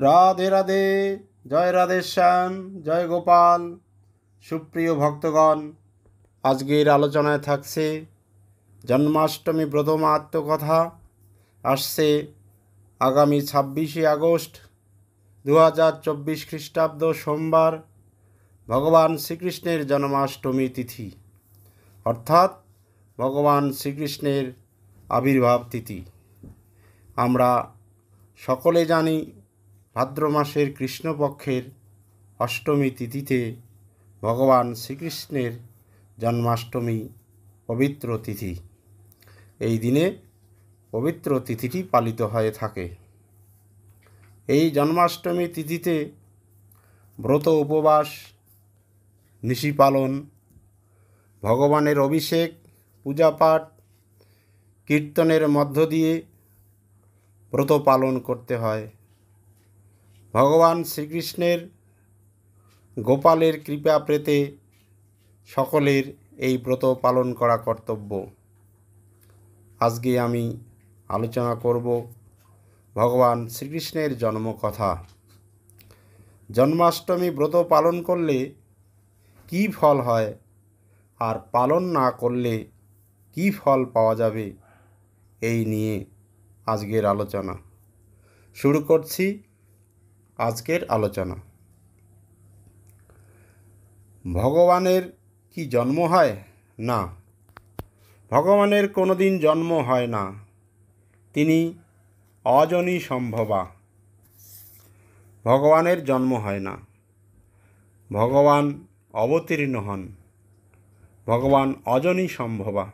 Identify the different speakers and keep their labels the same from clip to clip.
Speaker 1: রাধে রাধে, জয় রাধেশ্যাম, জয় গোপাল। সুপ্রিয় ভক্তগণ, আজকের আলোচনায় থাকছে জন্মাষ্টমী ব্রত মাহাত্ম্য কথা। আসছে আগামী 26শে আগস্ট 2024 খ্রিস্টাব্দ সোমবার ভগবান শ্রীকৃষ্ণের জন্মাষ্টমী তিথি, অর্থাৎ ভগবান শ্রীকৃষ্ণের আবির্ভাব তিথি। আমরা সকলে জানি ভাদ্র মাসের কৃষ্ণপক্ষের অষ্টমী তিথিতে ভগবান শ্রীকৃষ্ণের জন্মাষ্টমী পবিত্র তিথি। এই দিনে পবিত্র তিথিটি পালিত হয়ে থাকে। এই জন্মাষ্টমী তিথিতে ব্রত উপবাস, নিশি পালন, ভগবানের অভিষেক, পূজাপাঠ, কীর্তনের মধ্য দিয়ে ব্রত পালন করতে হয়। ভগবান শ্রীকৃষ্ণের গোপালের কৃপা পেতে সকলের এই ব্রত পালন করা কর্তব্য। আজকে আমি আলোচনা করব ভগবান শ্রীকৃষ্ণের জন্মকথা। জন্মাষ্টমী ব্রত পালন করলে কী ফল হয়, আর পালন না করলে কী ফল পাওয়া যাবে, এই নিয়ে আজকের আলোচনা। শুরু করছি আজকের আলোচনা। ভগবানের কি জন্ম হয়? না, ভগবানের কোনোদিন জন্ম হয় না। তিনি অজনী সম্ভবা। ভগবানের জন্ম হয় না। ভগবান অবতীর্ণ হন। ভগবান অজনী সম্ভবা।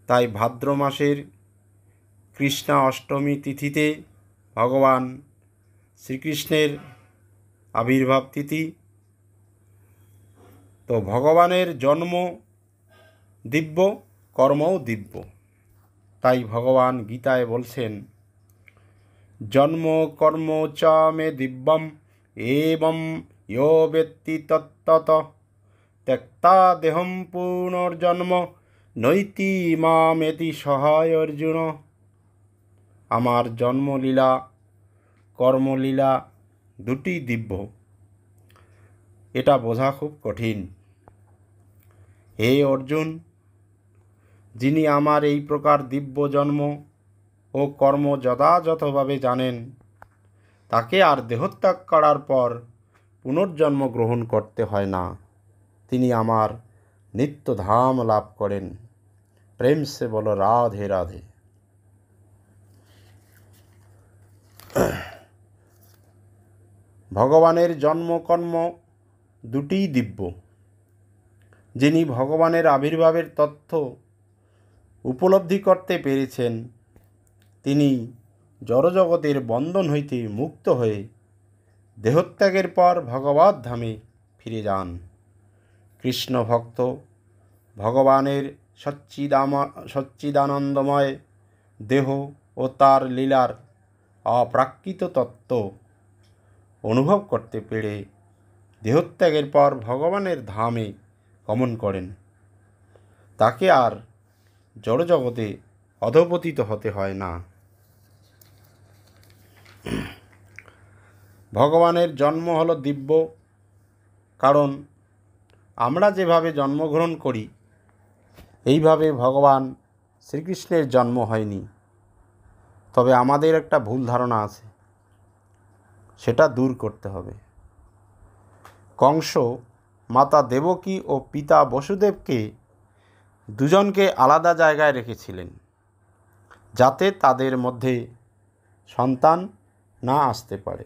Speaker 1: তাই ভাদ্র মাসের কৃষ্ণা অষ্টমী তিথিতে ভগবান শ্রীকৃষ্ণের আবির্ভাব তিথি। তো ভগবানের জন্ম দিব্য, কর্মও দিব্য। তাই ভগবান গীতায় বলছেন, জন্ম কর্ম চ মে দিব্যম এবং ইয়ো বেত্তি তত্ত্বতঃ ত্যক্তা দেহম পুনর্জন্ম নৈতি মামেতি সহায় অর্জুন। আমার জন্মলীলা, কর্মলীলা দুটি দিব্য। এটা বোঝা খুব কঠিন। হে অর্জুন, যিনি আমার এই প্রকার দিব্য জন্ম ও কর্ম যথাযথভাবে জানেন, তাকে আর দেহত্যাগ করার পর পুনর্জন্ম গ্রহণ করতে হয় না। তিনি আমার নিত্য ধাম লাভ করেন। প্রেম সে বলো রাধে রাধে। ভগবানের জন্মকর্ম দুটিই দিব্য। যিনি ভগবানের আবির্ভাবের তথ্য উপলব্ধি করতে পেরেছেন, তিনি জড়জগতের বন্ধন হইতে মুক্ত হয়ে দেহত্যাগের পর ভগবৎ ধামে ফিরে যান। কৃষ্ণ ভক্ত ভগবানের সচ্চিদানন্দময় দেহ ও তার লীলার অপ্রাকৃত তত্ত্ব অনুভব করতে পেরে দেহত্যাগের পর ভগবানের ধামে গমন করেন। তাকে আর জড়জগতে অধঃপতিত হতে হয় না। ভগবানের জন্ম হলো দিব্য, কারণ আমরা যেভাবে জন্মগ্রহণ করি এইভাবে ভগবান শ্রীকৃষ্ণের জন্ম হয়নি। তবে আমাদের একটা ভুল ধারণা আছে, সেটা দূর করতে হবে। কংস মাতা দেবকী ও পিতা বসুদেবকে দুজনকে আলাদা জায়গায় রেখেছিলেন, যাতে তাদের মধ্যে সন্তান না আসতে পারে।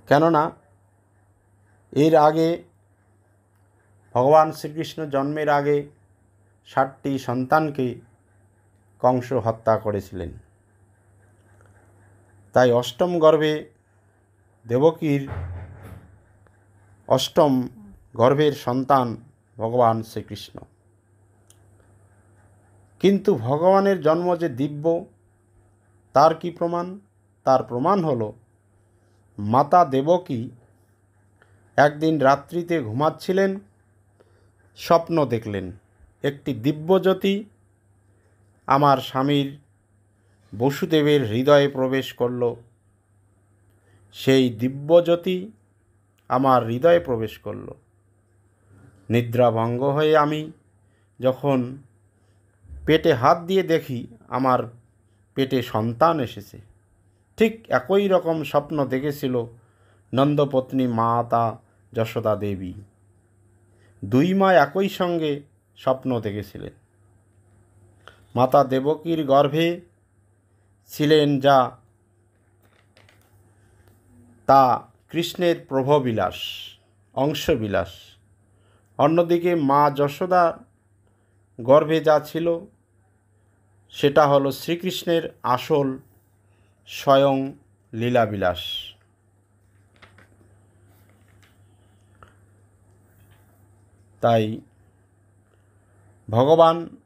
Speaker 1: কেননা এর আগে ভগবান শ্রীকৃষ্ণ জন্মের আগে 60টি সন্তানকে কংস হত্যা করেছিলেন। তাই অষ্টম গর্ভে দেবকীর অষ্টম গর্ভের সন্তান ভগবান শ্রীকৃষ্ণ। কিন্তু ভগবানের জন্ম যে দিব্য, তার কি প্রমাণ? তার প্রমাণ হলো মাতা দেবকী একদিন রাত্রিতে ঘুমাচ্ছিলেন, স্বপ্ন দেখলেন একটি দিব্যজ্যোতি আমার স্বামীর বসুদেবের হৃদয়ে প্রবেশ করল। সেই দিব্যজ্যোতি আমার হৃদয়ে প্রবেশ করল। নিদ্রাভঙ্গ হয়ে আমি যখন পেটে হাত দিয়ে দেখি আমার পেটে সন্তান এসেছে। ঠিক একই রকম স্বপ্ন দেখেছিল নন্দপত্নী মাতা যশোদা দেবী। দুই মা একই সঙ্গে স্বপ্ন দেখেছিলেন। মাতা দেবকীর গর্ভে ছিলেন যা, তা কৃষ্ণের প্রভবিলাস, অংশবিলাস। অন্যদিকে মা যশোদার গর্ভে যা ছিল সেটা হলো শ্রীকৃষ্ণের আসল স্বয়ং লীলাবিলাস। তাই ভগবান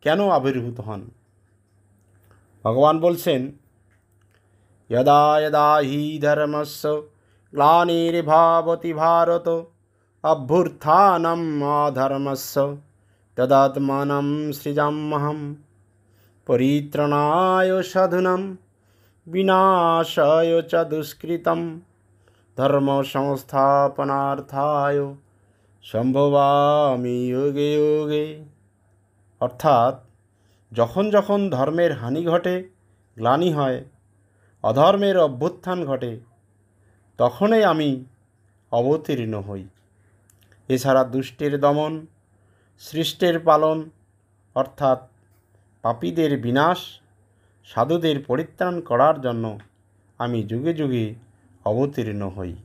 Speaker 1: কেন আবির্ভূত হন? ভগবান বলছেন, यदा यदा हि धर्मस्य ग्लानिर्भवति भारत अभ्युत्थानम् अधर्मस्य तदात्मानं सृजाम्यहं परित्राणाय साधूनां विनाशाय च दुष्कृतं धर्म संस्थापनार्थाय সম্ভবামি যোগে যোগে। অর্থাৎ যখন যখন ধর্মের হানি ঘটে, গ্লানি হয়, অধর্মের অভ্যুত্থান ঘটে, তখনই আমি অবতীর্ণ হই। এছাড়া দুষ্টের দমন, সৃষ্টের পালন অর্থাৎ পাপীদের বিনাশ, সাধুদের পরিত্রাণ করার জন্য আমি যুগে যুগে অবতীর্ণ হই।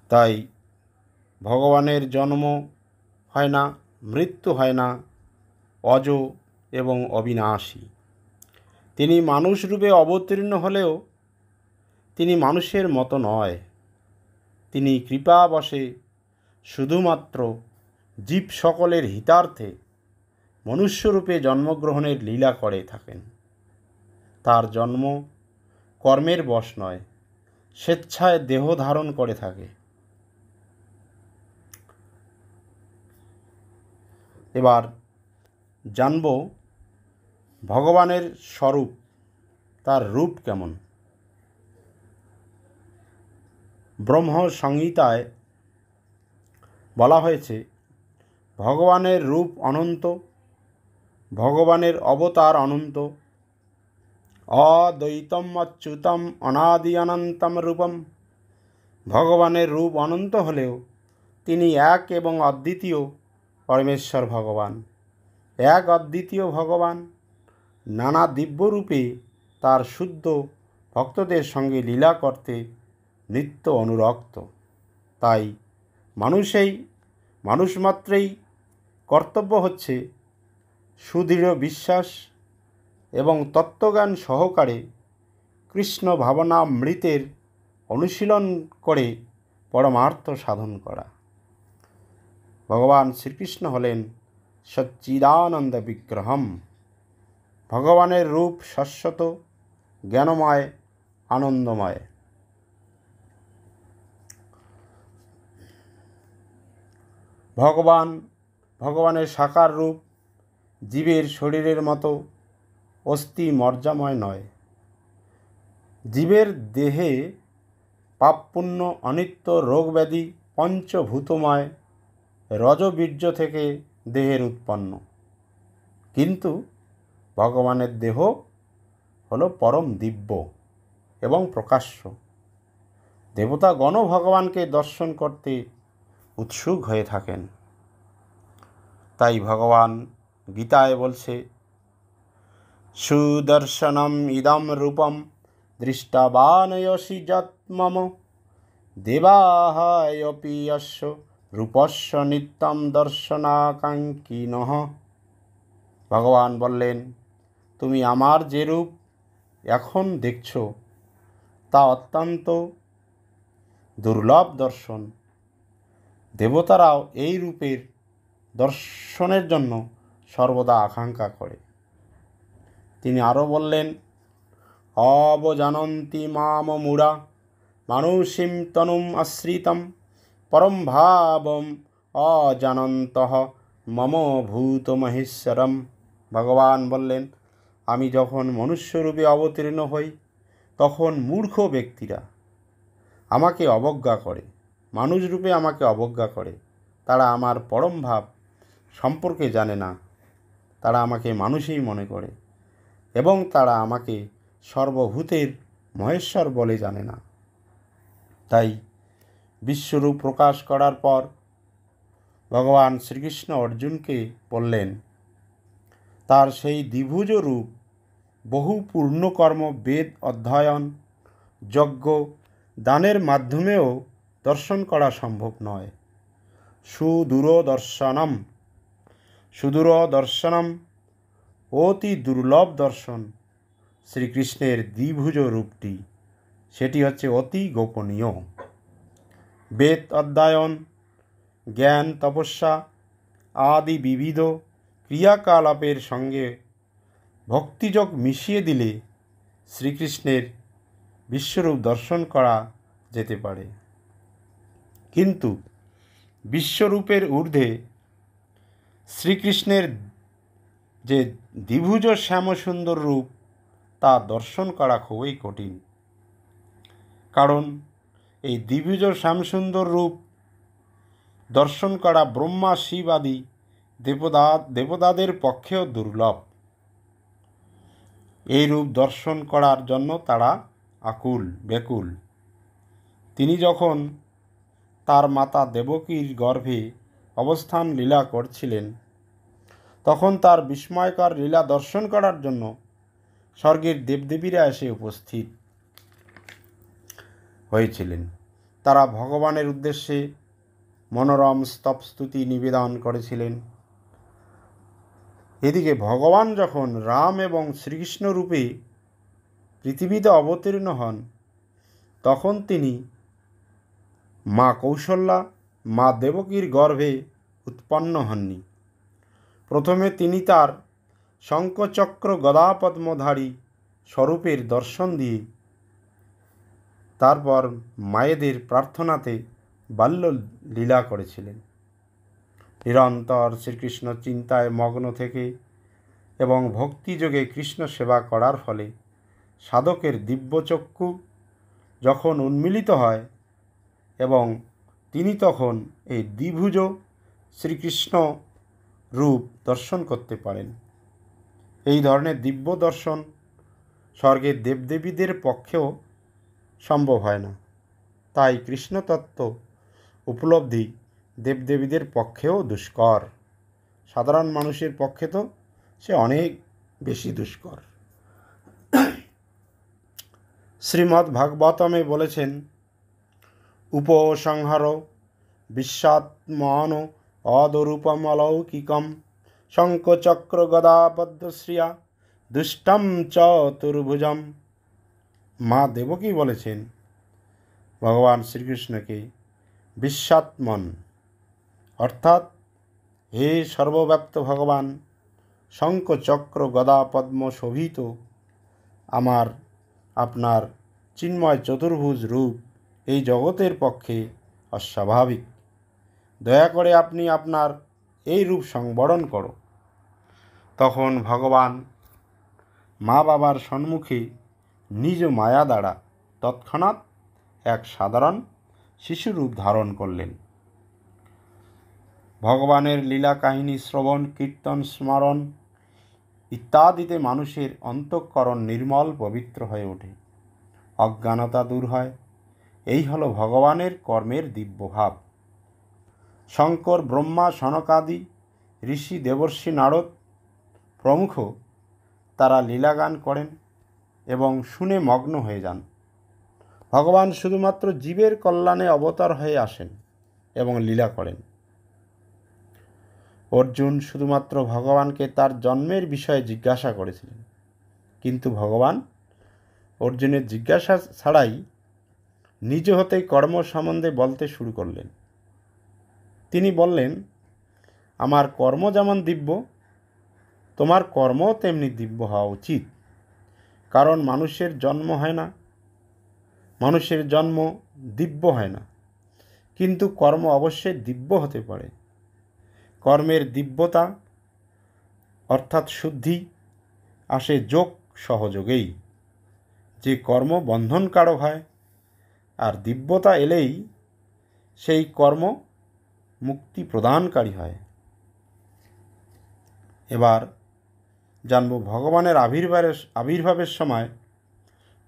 Speaker 1: তাই ভগবানের জন্ম হয় না, মৃত্যু হয় না, অজ এবং অবিনাশী। তিনি মানুষ রূপে অবতীর্ণ হলেও তিনি মানুষের মতো নয়। তিনি কৃপাবশে শুধুমাত্র জীব সকলের হিতার্থে মনুষ্যরূপে জন্মগ্রহণের লীলা করে থাকেন। তার জন্ম কর্মের বশ নয়, স্বেচ্ছায় দেহ ধারণ করে থাকে। এবার জানব ভগবানের স্বরূপ, তার রূপ কেমন। ব্রহ্ম সংহিতায় বলা হয়েছে, ভগবানের রূপ অনন্ত, ভগবানের অবতার অনন্ত, অদ্বৈতম অচ্যুতম অনাদি অনন্তম রূপম। ভগবানের রূপ অনন্ত হলেও তিনি এক এবং অদ্বিতীয় পরমেশ্বর ভগবান। এক অদ্বিতীয় ভগবান নানা দিব্যরূপে তার শুদ্ধ ভক্তদের সঙ্গে লীলা করতে নিত্য অনুরক্ত। তাই মানুষ মাত্রেই কর্তব্য হচ্ছে সুদৃঢ় বিশ্বাস এবং তত্ত্বজ্ঞান সহকারে কৃষ্ণ ভাবনামৃতের অনুশীলন করে পরমার্থ সাধন করা। ভগবান শ্রীকৃষ্ণ হলেন সচ্চিদানন্দ বিগ্রহম। ভগবানের রূপ শাশ্বত, জ্ঞানময়, আনন্দময়। ভগবানের সাকার রূপ জীবের শরীরের মতো অস্থি মজ্জাময় নয়। জীবের দেহে পাপপুণ্য, অনিত্য, রোগব্যাধি পঞ্চভূতময় রজবীর্য থেকে দেহের উৎপন্ন। কিন্তু ভগবানের দেহ হলো পরম দিব্য এবং প্রকাশ্য। দেবতাগণও ভগবানকে দর্শন করতে উৎসুক হয়ে থাকেন। তাই ভগবান গীতায় বলছে, সুদর্শনম ইদম রূপম দৃষ্টাবানয়সি যৎ মম দেবাহায়পি যস্য রূপস্য নিত্যম দর্শনাকাঙ্ক্ষিনঃ। ভগবান বললেন, তুমি আমার যে রূপ এখন দেখছ তা অত্যন্ত দুর্লভ দর্শন। দেবতারাও এই রূপের দর্শনের জন্য সর্বদা আকাঙ্ক্ষা করে। তিনি আরও বললেন, অবজানন্তি মাম মূঢ়া মানুষীম তনুম আশ্রিতম পরম ভাবম অজানন্তঃ মম ভূত মহেশ্বরম। ভগবান বললেন, আমি যখন মনুষ্যরূপে অবতীর্ণ হই তখন মূর্খ ব্যক্তিরা আমাকে অবজ্ঞা করে, মানুষরূপে আমাকে অবজ্ঞা করে। তারা আমার পরম ভাব সম্পর্কে জানে না, তারা আমাকে মানুষই মনে করে এবং তারা আমাকে সর্বভূতের মহেশ্বর বলে জানে না। তাই বিশ্বরূপ প্রকাশ করার পর ভগবান শ্রীকৃষ্ণ অর্জুনকে বললেন, তার সেই দ্বিভুজ রূপ বহু পূর্ণকর্ম, বেদ অধ্যয়ন, যজ্ঞ, দানের মাধ্যমেও দর্শন করা সম্ভব নয়। সুদূরদর্শনম অতি দুর্লভ দর্শন শ্রীকৃষ্ণের দ্বিভুজ রূপটি, সেটি হচ্ছে অতি গোপনীয়। বেদ অধ্যয়ন, জ্ঞান, তপস্যা আদি বিবিধ ক্রিয়াকলাপের সঙ্গে ভক্তিযোগ মিশিয়ে দিলে শ্রীকৃষ্ণের বিশ্বরূপ দর্শন করা যেতে পারে। কিন্তু বিশ্বরূপের ঊর্ধ্বে শ্রীকৃষ্ণের যে দ্বিভুজ শ্যামসুন্দর রূপ, তা দর্শন করা খুবই কঠিন। কারণ এই দ্বিভুজ শ্যামসুন্দর রূপ দর্শন করা ব্রহ্মা, শিব আদি দেবতাদের পক্ষেও দুর্লভ। এই রূপ দর্শন করার জন্য তারা ব্যাকুল। তিনি যখন তার মাতা দেবকীর গর্ভে অবস্থান লীলা করছিলেন, তখন তার বিস্ময়কর লীলা দর্শন করার জন্য স্বর্গের দেবদেবীরা এসে উপস্থিত হয়েছিলেন। তারা ভগবানের উদ্দেশ্যে মনোরম স্তবস্তুতি নিবেদন করেছিলেন। এদিকে ভগবান যখন রাম এবং শ্রীকৃষ্ণ রূপে পৃথিবীতে অবতীর্ণ হন, তখন তিনি মা কৌশল্যা, মা দেবকীর গর্ভে উৎপন্ন হননি। প্রথমে তিনি তার শঙ্খচক্র গদাপদ্মধারী স্বরূপের দর্শন দিয়ে তারপর মায়েদের প্রার্থনাতে বাল্য লীলা করেছিলেন। নিরন্তর শ্রীকৃষ্ণ চিন্তায় মগ্ন থেকে এবং ভক্তিযোগে কৃষ্ণ সেবা করার ফলে সাধকের দিব্যচক্ষু যখন উন্মিলিত হয় এবং তিনি তখন এই দ্বিভুজ শ্রীকৃষ্ণ রূপ দর্শন করতে পারেন। এই ধরনের দিব্য দর্শন স্বর্গের দেবদেবীদের পক্ষেও সম্ভব হয় না। তাই কৃষ্ণতত্ত্ব উপলব্ধি দেবদেবীদের পক্ষেও দুষ্কর, সাধারণ মানুষের পক্ষে তো সে অনেক বেশি দুষ্কর। শ্রীমদ্ ভাগবতমে বলেছেন, উপসংহার বিশ্বাত্মান অদরূপমলৌকিকম শঙ্খচক্র গদাপদ্মশ্রিয়া দুষ্টম চতুর্ভুজম। মা দেবকী বলেছেন ভগবান শ্রীকৃষ্ণকে, বিশ্বাত্মন অর্থাৎ হে সর্বব্যাপ্ত ভগবান, শঙ্খচক্র গদা পদ্ম শোভিত আপনার চিন্ময় চতুর্ভুজ রূপ এই জগতের পক্ষে অস্বাভাবিক। দয়া করে আপনি আপনার এই রূপ সংবরণ করো। তখন ভগবান মা বাবার সম্মুখে নিজ মায়া দ্বারা তৎক্ষণাৎ এক সাধারণ শিশুরূপ ধারণ করলেন। ভগবানের লীলা কাহিনী শ্রবণ, কীর্তন, স্মরণ ইত্যাদিতে মানুষের অন্তঃকরণ নির্মল পবিত্র হয়ে ওঠে, অজ্ঞানতা দূর হয়। এই হলো ভগবানের কর্মের দিব্যভাব। শঙ্কর, ব্রহ্মা, সনকাদি ঋষি, দেবর্ষি, নারদ প্রমুখ তারা লীলাগান করেন এবং শুনে মগ্ন হয়ে যান। ভগবান শুধুমাত্র জীবের কল্যাণে অবতার হয়ে আসেন এবং লীলা করেন। অর্জুন শুধুমাত্র ভগবানকে তার জন্মের বিষয়ে জিজ্ঞাসা করেছিলেন, কিন্তু ভগবান অর্জুনের জিজ্ঞাসা ছাড়াই নিজ হতেই কর্ম সম্বন্ধে বলতে শুরু করলেন। তিনি বললেন, আমার কর্ম যেমন দিব্য, তোমার কর্মও তেমনি দিব্য হওয়া উচিত। কারণ মানুষের জন্ম হয় না, মানুষের জন্ম দিব্য হয় না, কিন্তু কর্ম অবশ্যই দিব্য হতে পারে। কর্মের দিব্যতা অর্থাৎ শুদ্ধি আসে যোগ সহযোগেই, যে কর্ম বন্ধনকারক হয়, আর দিব্যতা এলেই সেই কর্ম মুক্তি প্রদানকারী হয়। এবার জানব ভগবানের আবির্ভাবের সময়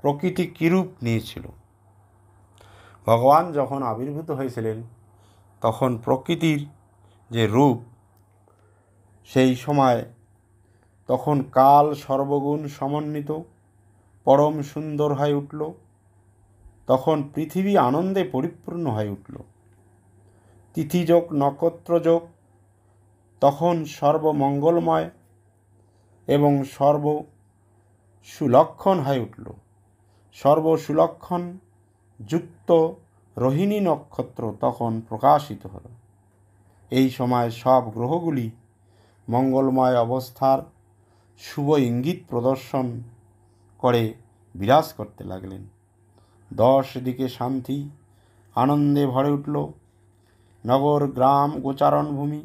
Speaker 1: প্রকৃতি কীরূপ নিয়েছিল। ভগবান যখন আবির্ভূত হয়েছিলেন তখন প্রকৃতির যে রূপ, সেই সময় তখন কাল সর্বগুণ সমন্বিত পরম সুন্দর হয়ে উঠল। তখন পৃথিবী আনন্দে পরিপূর্ণ হয়ে উঠল। তিথিযোগ নক্ষত্রযোগ তখন সর্বমঙ্গলময় এবং সর্বসুলক্ষণ হয়ে উঠল। সর্বসুলক্ষণ যুক্ত রোহিণী নক্ষত্র তখন প্রকাশিত হল। এই সময় সব গ্রহগুলি মঙ্গলময় অবস্থার শুভ ইঙ্গিত প্রদর্শন করে বিরাজ করতে লাগলেন। 10 দিকে শান্তি আনন্দে ভরে উঠল। নগর গ্রাম গোচারণ ভূমি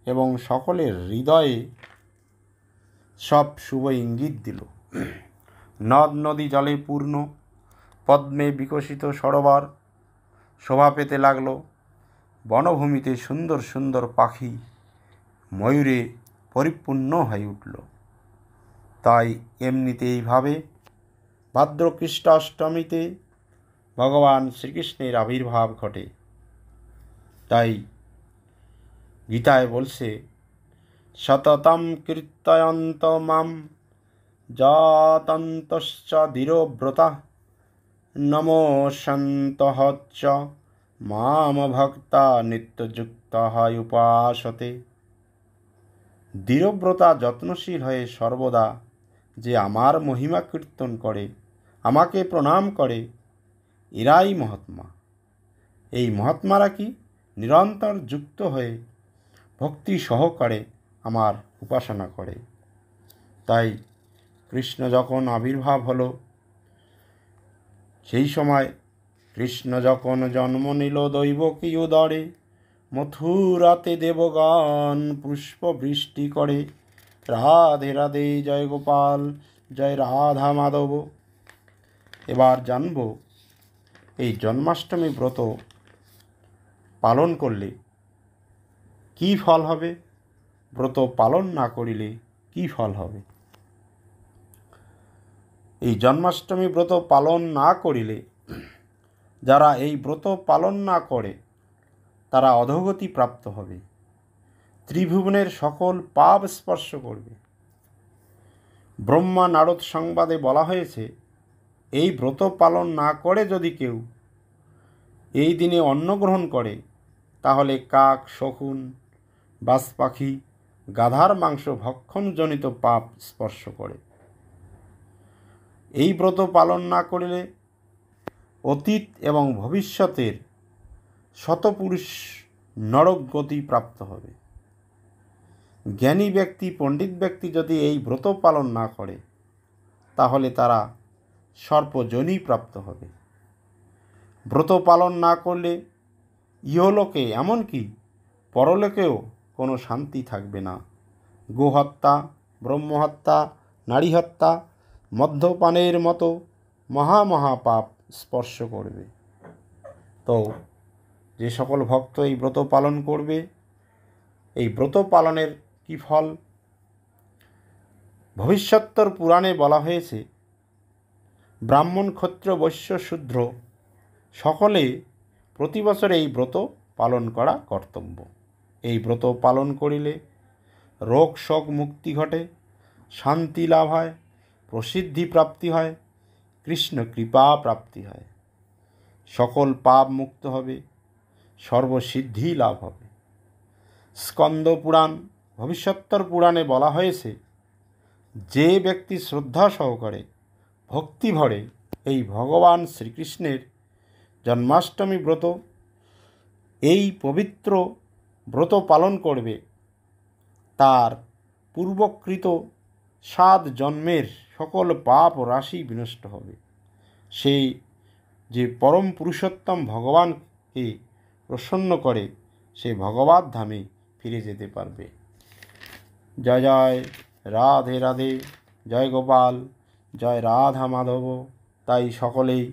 Speaker 1: এবং সকলের হৃদয়ে সব শুভ ইঙ্গিত দিল। নদ নদী জলে পূর্ণ, পদ্মে বিকশিত সরোবর শোভা পেতে লাগল। বনভূমিতে সুন্দর সুন্দর পাখি ময়ূরে পরিপূর্ণ হয়ে উঠল। তাই এমনিতে এইভাবে ভাদ্রকৃষ্ণ অষ্টমীতে ভগবান শ্রীকৃষ্ণের আবির্ভাব ঘটে। তাই গীতায় বলছে, সততম কীর্তয়ন্ত মাম যতন্তশ্চ ধীরব্রতা নমস্যন্তঃ চ মাম ভক্তা নিত্যযুক্তঃ উপাসতে। দৃঢ়ব্রতা যত্নশীল হয়ে সর্বদা যে আমার মহিমা কীর্তন করে, আমাকে প্রণাম করে, এরাই মহাত্মা। এই মহাত্মারা কি নিরন্তর যুক্ত হয়ে ভক্তি সহকারে আমার উপাসনা করে। তাই কৃষ্ণ যখন আবির্ভাব হলো, সেই সময় কৃষ্ণ যখন জন্ম নিল দৈবকী উদরে, মথুরাতে দেবগণ পুষ্প বৃষ্টি করে। রাধে রাধে জয় গোপাল জয় রাধা মাধব। এবার জানব এই জন্মাষ্টমী ব্রত পালন করলে কি ফল হবে, ব্রত পালন না করিলে কি ফল হবে। এই জন্মাষ্টমী ব্রত পালন না করিলে, যারা এই ব্রত পালন না করে তারা অধোগতি প্রাপ্ত হবে, ত্রিভুবনের সকল পাপ স্পর্শ করবে। ব্রহ্মা নারদ সংবাদে বলা হয়েছে, এই ব্রত পালন না করে যদি কেউ এই দিনে অন্ন গ্রহণ করে, তাহলে কাক, শকুন, বাজ পাখি, গাধার মাংস ভক্ষণজনিত পাপ স্পর্শ করে। এই ব্রত পালন না করলে অতীত এবং ভবিষ্যতের শতপুরুষ নরক গতি প্রাপ্ত হবে। জ্ঞানী ব্যক্তি, পণ্ডিত ব্যক্তি যদি এই ব্রত পালন না করে, তাহলে তারা সর্পযোনি প্রাপ্ত হবে। ব্রত পালন না করলে ইহলোকে এমনকি পরলোকেও কোনো শান্তি থাকবে না। গোহত্যা, ব্রহ্মহত্যা, নারী হত্যা, মদ্যপানের মতো মহাপাপ স্পর্শ করবে। তো যে সকল ভক্ত এই ব্রত পালন করবে, এই ব্রত পালনের কি ফল? ভবিষ্যত্তর পুরাণে বলা হয়েছে, ব্রাহ্মণ, ক্ষত্রিয়, বৈশ্য, শূদ্র সকলে প্রতি বছর এই ব্রত পালন করা কর্তব্য। এই ব্রত পালন করিলে রোগ শোক মুক্তি ঘটে, শান্তি লাভ হয়, প্রসিদ্ধি প্রাপ্তি হয়, কৃষ্ণ কৃপা প্রাপ্তি হয়, সকল পাপ মুক্ত হবে, সর্বসিদ্ধি লাভ হবে। স্কন্দ পুরাণ, ভবিষ্যত্তর পুরাণে বলা হয়েছে, যে ব্যক্তি শ্রদ্ধা সহকারে ভক্তি ভরে এই ভগবান শ্রীকৃষ্ণের জন্মাষ্টমী ব্রত, এই পবিত্র ব্রত পালন করবে, তার পূর্বকৃত 7 জন্মের সকল পাপ রাশি বিনষ্ট হবে। সেই যে পরম পুরুষোত্তম ভগবানকে প্রসন্ন করে, সে ভগবত ধামে ফিরে যেতে পারবে। জয় জয় রাধে রাধে, জয় গোপাল, জয় রাধা মাধব। তাই সকলেই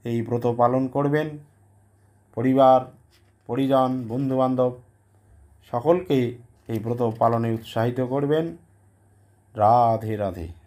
Speaker 1: এই ব্রত পালন করবেন। পরিবার, পরিজন, বন্ধুবান্ধব সকলকে এই ব্রত পালনে উৎসাহিত করবেন। রাধে রাধে।